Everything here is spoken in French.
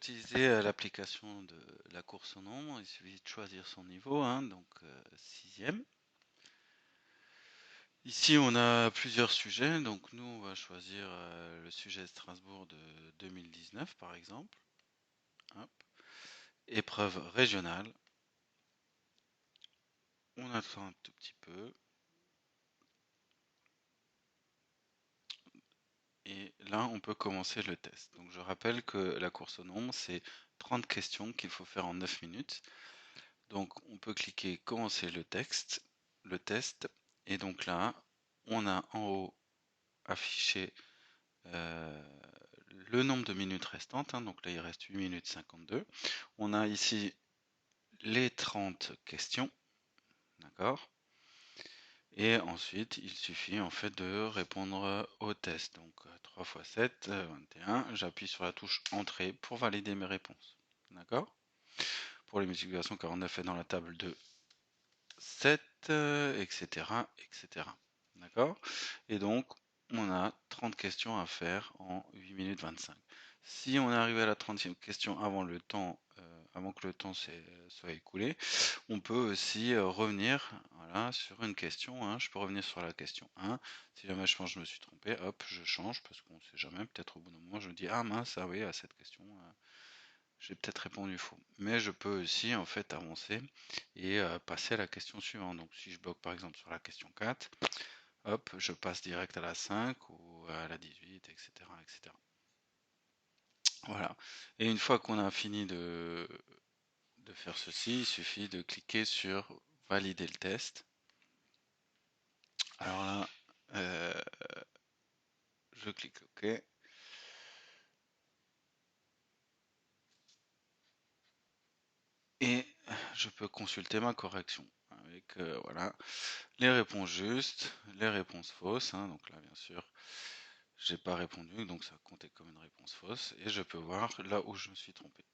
utiliser l'application de la course au nombre, il suffit de choisir son niveau, hein, donc 6e. Ici, on a plusieurs sujets, donc nous, on va choisir le sujet Strasbourg de 2019, par exemple. Hop. Épreuve régionale. On attend un tout petit peu. Et là, on peut commencer le test. Donc, je rappelle que la course au nombre, c'est 30 questions qu'il faut faire en 9 minutes. Donc, on peut cliquer commencer le test. Et donc là, on a en haut affiché le nombre de minutes restantes. Hein. Donc là, il reste 8 minutes 52. On a ici les 30 questions. D'accord? Et ensuite, il suffit en fait de répondre au test. Donc 3 x 7, 21. J'appuie sur la touche Entrée pour valider mes réponses. D'accord? Pour les multiplications, 49 est dans la table de 7, etc., etc. D'accord? Et donc, on a 30 questions à faire en 8 minutes 25. Si on est arrivé à la 30e question avant que le temps soit écoulé, on peut aussi revenir voilà, sur une question. Hein. Je peux revenir sur la question 1. Si jamais je me suis trompé, hop, je change parce qu'on ne sait jamais. Peut-être au bout d'un moment, je me dis, ah mince, ah oui, à cette question, j'ai peut-être répondu faux. Mais je peux aussi en fait avancer et passer à la question suivante. Donc si je bloque par exemple sur la question 4, hop, je passe direct à la 5 ou à la 18, etc. etc. Voilà. Et une fois qu'on a fini de faire ceci, il suffit de cliquer sur valider le test. Alors là, je clique OK. Et je peux consulter ma correction avec voilà, les réponses justes, les réponses fausses. Hein. Donc là, bien sûr, j'ai pas répondu, donc ça comptait comme une réponse fausse. Et je peux voir là où je me suis trompé.